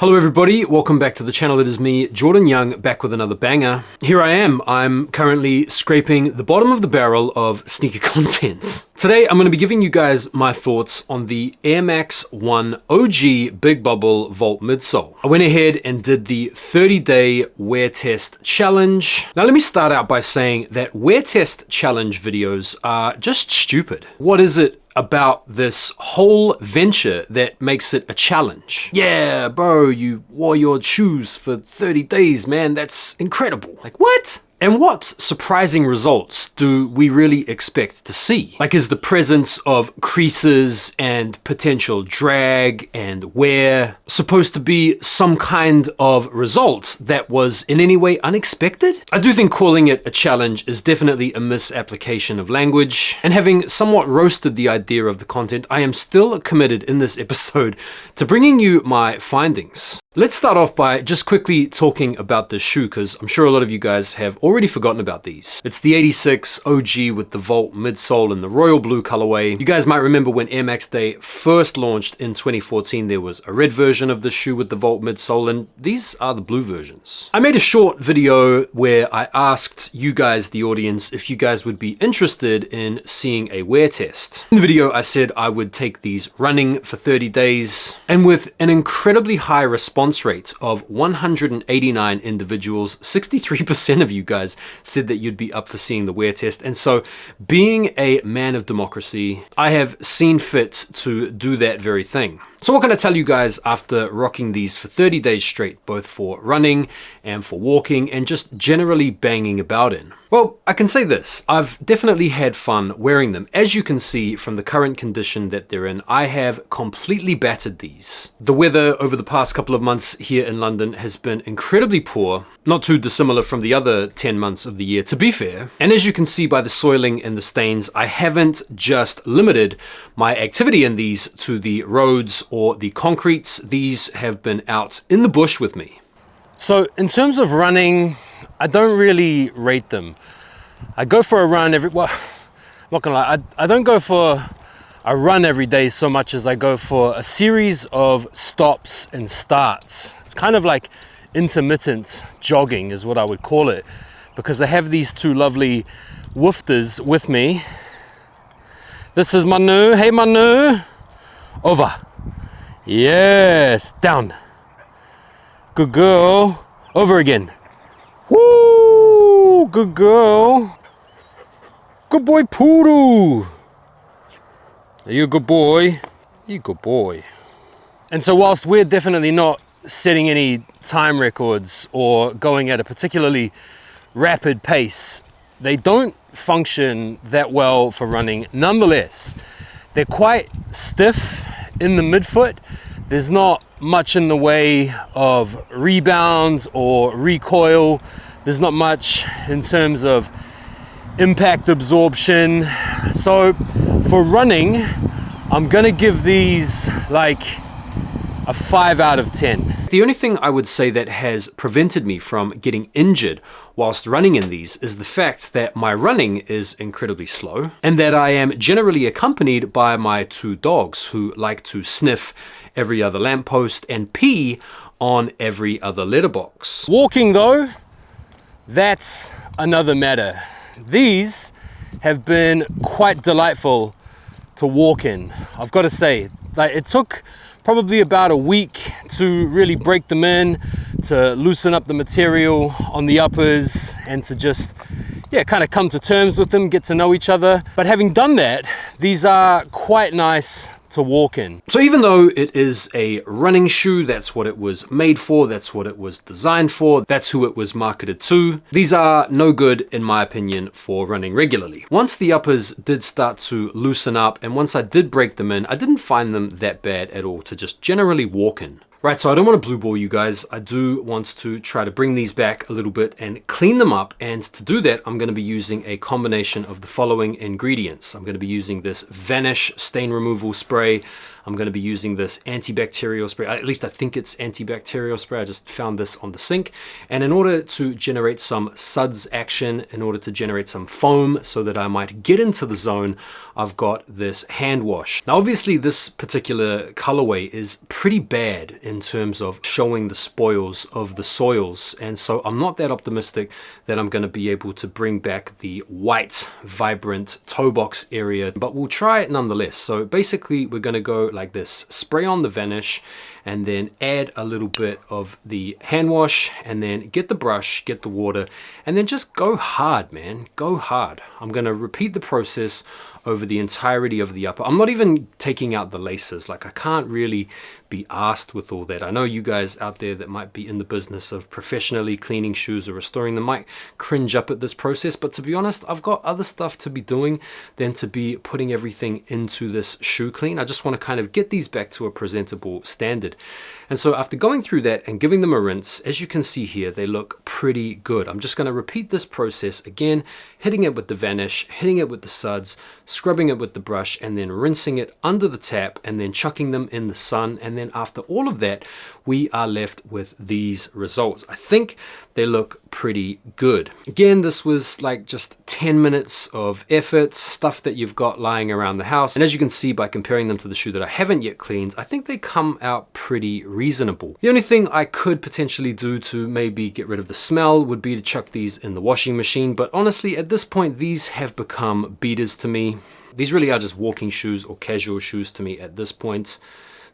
Hello everybody, welcome back to the channel. It is me, Jordan Young, back with another banger. Here I am, I'm currently scraping the bottom of the barrel of sneaker content. Today I'm going to be giving you guys my thoughts on the Air Max 1 OG Big Bubble Vault midsole. I went ahead and did the 30-day wear test challenge. Now let me start out by saying that wear test challenge videos are just stupid. What is it about this whole venture that makes it a challenge? Yeah, bro, you wore your shoes for 30 days, man. That's incredible. Like, what? And what surprising results do we really expect to see? Like, is the presence of creases and potential drag and wear supposed to be some kind of result that was in any way unexpected? I do think calling it a challenge is definitely a misapplication of language, and having somewhat roasted the idea of the content, I am still committed in this episode to bringing you my findings. Let's start off by just quickly talking about this shoe, because I'm sure a lot of you guys have already forgotten about these. It's the 86 OG with the Vault midsole in the royal blue colorway. You guys might remember when Air Max Day first launched in 2014, there was a red version of the shoe with the Vault midsole, and these are the blue versions. I made a short video where I asked you guys, the audience, if you guys would be interested in seeing a wear test. In the video, I said I would take these running for 30 days, and with an incredibly high response rate of 189 individuals, 63% of you guys said that you'd be up for seeing the wear test. And so, being a man of democracy, I have seen fit to do that very thing. So what can I tell you guys after rocking these for 30 days straight, both for running and for walking and just generally banging about in? Well, I can say this, I've definitely had fun wearing them. As you can see from the current condition that they're in, I have completely battered these. The weather over the past couple of months here in London has been incredibly poor, not too dissimilar from the other 10 months of the year, to be fair. And as you can see by the soiling and the stains, I haven't just limited my activity in these to the roads or the concretes. These have been out in the bush with me. So in terms of running, I don't really rate them. I go for a run well, I'm not gonna lie, I don't go for a run every day so much as I go for a series of stops and starts. It's kind of like intermittent jogging is what I would call it, because I have these two lovely woofters with me. This is Manu. Hey Manu. Over. Yes. Down. Good girl. Over again. Woo! Good girl. Good boy Poodoo. Are you a good boy? You good boy. And so whilst we're definitely not setting any time records or going at a particularly rapid pace, they don't function that well for running. Nonetheless, they're quite stiff in the midfoot. There's not much in the way of rebounds or recoil. There's not much in terms of impact absorption. So for running, I'm gonna give these like a 5 out of 10. The only thing I would say that has prevented me from getting injured whilst running in these is the fact that my running is incredibly slow and that I am generally accompanied by my two dogs who like to sniff every other lamppost and pee on every other letterbox. Walking though, that's another matter. These have been quite delightful to walk in. I've got to say, like, it took probably about a week to really break them in, to loosen up the material on the uppers, and to just, yeah, kind of come to terms with them, get to know each other. But having done that, these are quite nice to walk in. So even though it is a running shoe, that's what it was made for, that's what it was designed for, that's who it was marketed to, these are no good, in my opinion, for running regularly. Once the uppers did start to loosen up, and once I did break them in, I didn't find them that bad at all to just generally walk in. Right, so I don't want to blue ball you guys. I do want to try to bring these back a little bit and clean them up. And to do that, I'm going to be using a combination of the following ingredients. I'm going to be using this Vanish stain removal spray. I'm going to be using this antibacterial spray. At least I think it's antibacterial spray. I just found this on the sink. And in order to generate some suds action, in order to generate some foam so that I might get into the zone, I've got this hand wash. Now, obviously this particular colorway is pretty bad in terms of showing the spoils of the soils. And so I'm not that optimistic that I'm going to be able to bring back the white, vibrant toe box area, but we'll try it nonetheless. So basically we're going to go like this, spray on the Vanish, and then add a little bit of the hand wash, and then get the brush, get the water, and then just go hard, man. Go hard. I'm going to repeat the process over the entirety of the upper. I'm not even taking out the laces. Like, I can't really be asked with all that. I know you guys out there that might be in the business of professionally cleaning shoes or restoring them might cringe up at this process, but to be honest, I've got other stuff to be doing than to be putting everything into this shoe clean. I just want to kind of get these back to a presentable standard. And so after going through that and giving them a rinse, as you can see here, they look pretty good. I'm just going to repeat this process again, hitting it with the Vanish, hitting it with the suds, scrubbing it with the brush, and then rinsing it under the tap, and then chucking them in the sun. And then after all of that, we are left with these results. I think they look pretty good. Again, this was like just 10 minutes of effort, stuff that you've got lying around the house. And as you can see by comparing them to the shoe that I haven't yet cleaned, I think they come out pretty reasonable. The only thing I could potentially do to maybe get rid of the smell would be to chuck these in the washing machine. But honestly, at this point, these have become beaters to me. These really are just walking shoes or casual shoes to me at this point.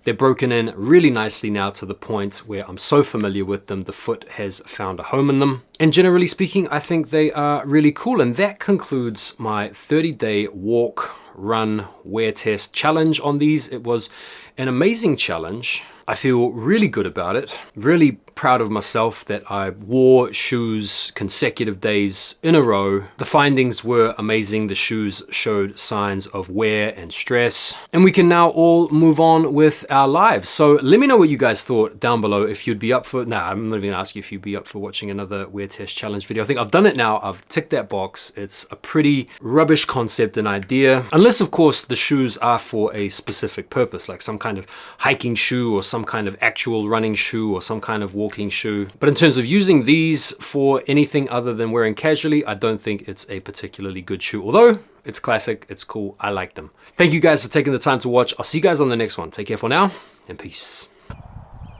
They're broken in really nicely now to the point where I'm so familiar with them, the foot has found a home in them. And generally speaking, I think they are really cool. And that concludes my 30-day walk, run, wear test challenge on these. It was an amazing challenge. I feel really good about it, really proud of myself that I wore shoes consecutive days in a row. The findings were amazing. The shoes showed signs of wear and stress, and we can now all move on with our lives. So let me know what you guys thought down below. If you'd be up for, I'm not even gonna ask you if you'd be up for watching another wear test challenge video. I think I've done it now. I've ticked that box. It's a pretty rubbish concept and idea, unless of course the shoes are for a specific purpose, like some kind of hiking shoe or some kind of actual running shoe or some kind of walking shoe. But in terms of using these for anything other than wearing casually, I don't think it's a particularly good shoe, although it's classic, it's cool, I like them. Thank you guys for taking the time to watch. I'll see you guys on the next one. Take care for now, and peace.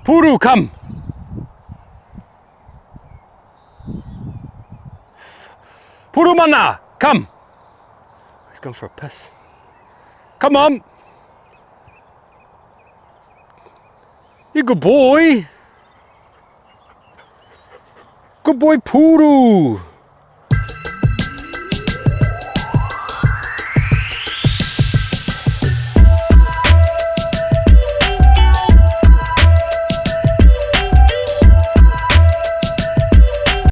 Puru, come! Puru mana, come! He's going for a piss. Come on! You good boy! Good boy, Puru!